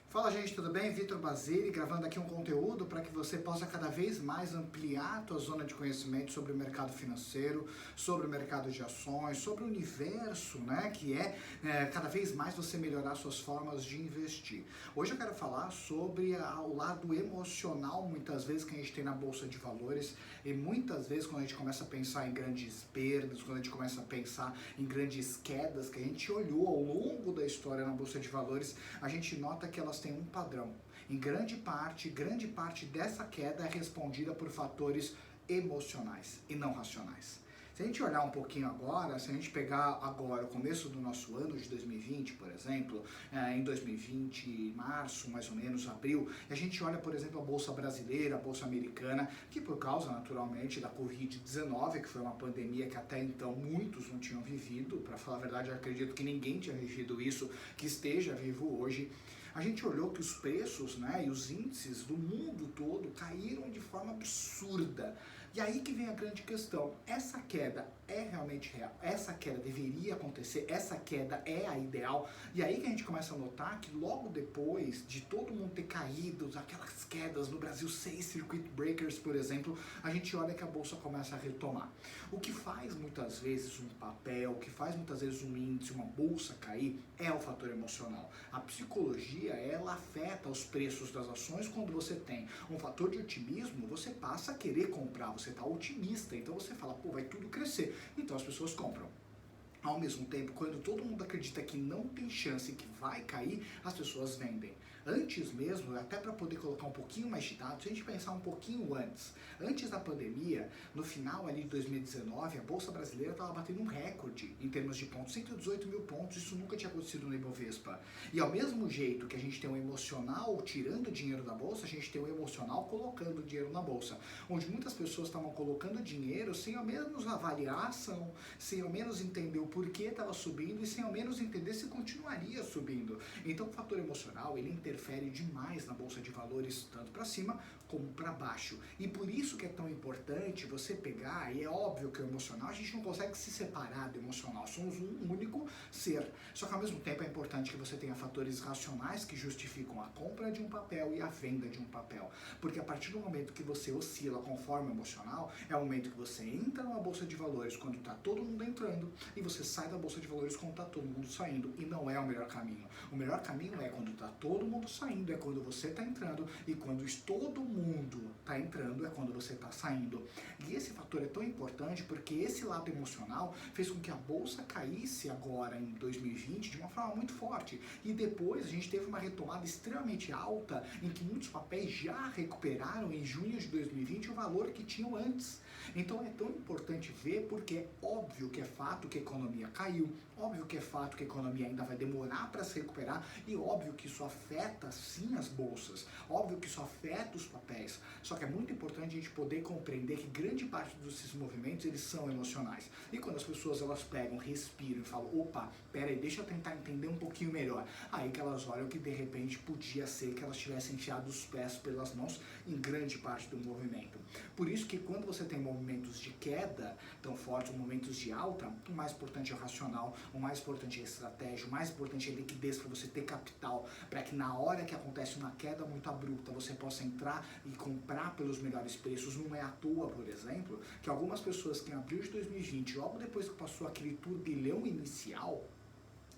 Fala, gente, tudo bem? Vitor Basile gravando aqui um conteúdo para que você possa cada vez mais ampliar a tua zona de conhecimento sobre o mercado financeiro, sobre o mercado de ações, sobre o universo, né, que cada vez mais você melhorar suas formas de investir. Hoje eu quero falar sobre o lado emocional, muitas vezes, que a gente tem na Bolsa de Valores, e muitas vezes quando a gente começa a pensar em grandes perdas, quando a gente começa a pensar em grandes quedas que a gente olhou ao longo da história na Bolsa de Valores, a gente nota que elas têm um padrão. Em grande parte dessa queda é respondida por fatores emocionais e não racionais. Se a gente olhar um pouquinho agora, se a gente pegar agora o começo do nosso ano de 2020, por exemplo, em 2020, março, mais ou menos, abril, e a gente olha, por exemplo, a Bolsa Brasileira, a Bolsa Americana, que por causa, naturalmente, da Covid-19, que foi uma pandemia que até então muitos não tinham vivido, para falar a verdade, eu acredito que ninguém tinha vivido isso, que esteja vivo hoje, a gente olhou que os preços, né, e os índices do mundo todo caíram de forma absurda. E aí que vem a grande questão, essa queda é realmente real? Essa queda deveria acontecer? Essa queda é a ideal? E aí que a gente começa a notar que logo depois de todo mundo ter caído, aquelas quedas no Brasil, 6 circuit breakers, por exemplo, a gente olha que a bolsa começa a retomar. O que faz muitas vezes um papel, o que faz muitas vezes um índice, uma bolsa cair, é o fator emocional. A psicologia, ela afeta os preços das ações. Quando você tem um fator de otimismo, você passa a querer comprar, você está otimista, então você fala, pô, vai tudo crescer, então as pessoas compram. Ao mesmo tempo, quando todo mundo acredita que não tem chance, que vai cair, as pessoas vendem. Antes mesmo, até para poder colocar um pouquinho mais de dados, se a gente pensar um pouquinho antes da pandemia, no final ali de 2019, a Bolsa Brasileira estava batendo um recorde em termos de pontos, 118 mil pontos, isso nunca tinha acontecido no Ibovespa. E ao mesmo jeito que a gente tem um emocional tirando dinheiro da Bolsa, a gente tem um emocional colocando dinheiro na Bolsa, onde muitas pessoas estavam colocando dinheiro sem ao menos avaliar a ação, sem ao menos entender o porquê estava subindo e sem ao menos entender se continuaria subindo. Então o fator emocional, ele interfere demais na Bolsa de Valores, tanto para cima como para baixo. E por isso que é tão importante você pegar, e é óbvio que o emocional, a gente não consegue se separar do emocional, somos um único ser. Só que ao mesmo tempo é importante que você tenha fatores racionais que justificam a compra de um papel e a venda de um papel. Porque a partir do momento que você oscila conforme o emocional, é o momento que você entra numa Bolsa de Valores quando está todo mundo entrando e você sai da Bolsa de Valores quando está todo mundo saindo, e não é o melhor caminho. O melhor caminho é quando está todo mundo saindo, é quando você está entrando, e quando todo mundo está entrando, é quando você está saindo. E esse fator é tão importante porque esse lado emocional fez com que a Bolsa caísse agora em 2020 de uma forma muito forte, e depois a gente teve uma retomada extremamente alta, em que muitos papéis já recuperaram em junho de 2020 o valor que tinham antes. Então é tão importante ver, porque é óbvio que é fato que a economia caiu, óbvio que é fato que a economia ainda vai demorar para se recuperar, e óbvio que isso afeta sim as bolsas, óbvio que isso afeta os papéis, só que é muito importante a gente poder compreender que grande parte desses movimentos, eles são emocionais. E quando as pessoas elas pegam, respiram e falam, opa, pera aí, deixa eu tentar entender um pouquinho melhor, aí que elas olham que de repente podia ser que elas tivessem enfiado os pés pelas mãos em grande parte do movimento. Por isso que quando você tem momentos de queda tão fortes, momentos de alta, o mais importante é o racional, o mais importante é a estratégia, o mais importante é a liquidez para você ter capital, para que na hora que acontece uma queda muito abrupta, você possa entrar e comprar pelos melhores preços. Não é à toa, por exemplo, que algumas pessoas que em abril de 2020, logo depois que passou aquele turbilhão inicial,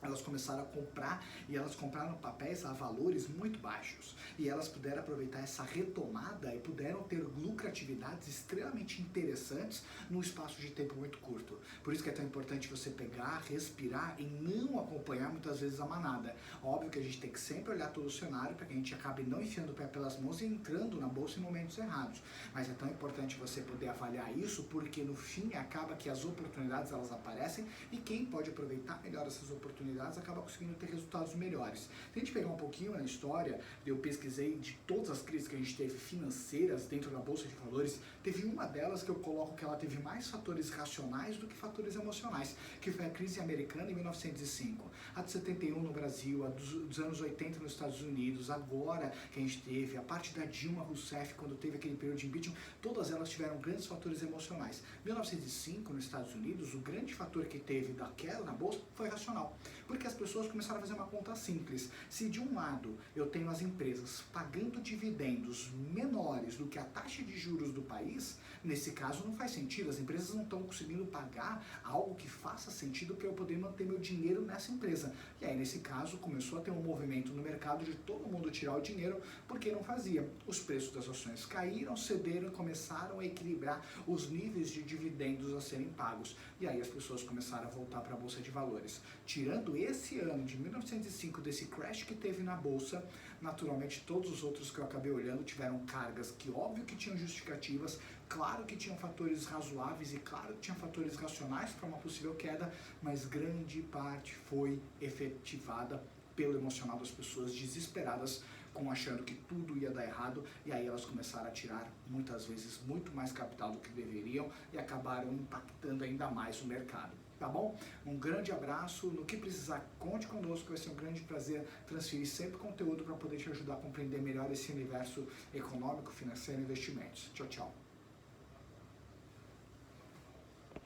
elas começaram a comprar, e elas compraram papéis a valores muito baixos, e elas puderam aproveitar essa retomada e puderam ter lucratividades extremamente interessantes num espaço de tempo muito curto. Por isso que é tão importante você pegar, respirar e não acompanhar muitas vezes a manada. Óbvio que a gente tem que sempre olhar todo o cenário para que a gente acabe não enfiando o pé pelas mãos e entrando na bolsa em momentos errados. Mas é tão importante você poder avaliar isso, porque no fim acaba que as oportunidades elas aparecem, e quem pode aproveitar melhor essas oportunidades acaba conseguindo ter resultados melhores. Se a gente pegar um pouquinho na história, eu pesquisei de todas as crises que a gente teve financeiras dentro da Bolsa de Valores, teve uma delas que eu coloco que ela teve mais fatores racionais do que fatores emocionais, que foi a crise americana em 1905, a de 71 no Brasil, a dos anos 80 nos Estados Unidos, agora que a gente teve a parte da Dilma Rousseff, quando teve aquele período de impeachment, todas elas tiveram grandes fatores emocionais. 1905 nos Estados Unidos, o grande fator que teve da queda na Bolsa foi racional. Porque as pessoas começaram a fazer uma conta simples. Se de um lado eu tenho as empresas pagando dividendos menores do que a taxa de juros do país, nesse caso não faz sentido, as empresas não estão conseguindo pagar algo que faça sentido para eu poder manter meu dinheiro nessa empresa. E aí nesse caso começou a ter um movimento no mercado de todo mundo tirar o dinheiro, porque não fazia. Os preços das ações caíram, cederam e começaram a equilibrar os níveis de dividendos a serem pagos. E aí as pessoas começaram a voltar para a Bolsa de Valores. Tirando esse ano de 1905, desse crash que teve na Bolsa, naturalmente todos os outros que eu acabei olhando tiveram cargas que óbvio que tinham justificativas, claro que tinham fatores razoáveis e claro que tinham fatores racionais para uma possível queda, mas grande parte foi efetivada pelo emocional das pessoas desesperadas, achando que tudo ia dar errado, e aí elas começaram a tirar muitas vezes muito mais capital do que deveriam e acabaram impactando ainda mais o mercado. Tá bom? Um grande abraço, no que precisar conte conosco, vai ser um grande prazer transferir sempre conteúdo para poder te ajudar a compreender melhor esse universo econômico, financeiro e investimentos. Tchau, tchau.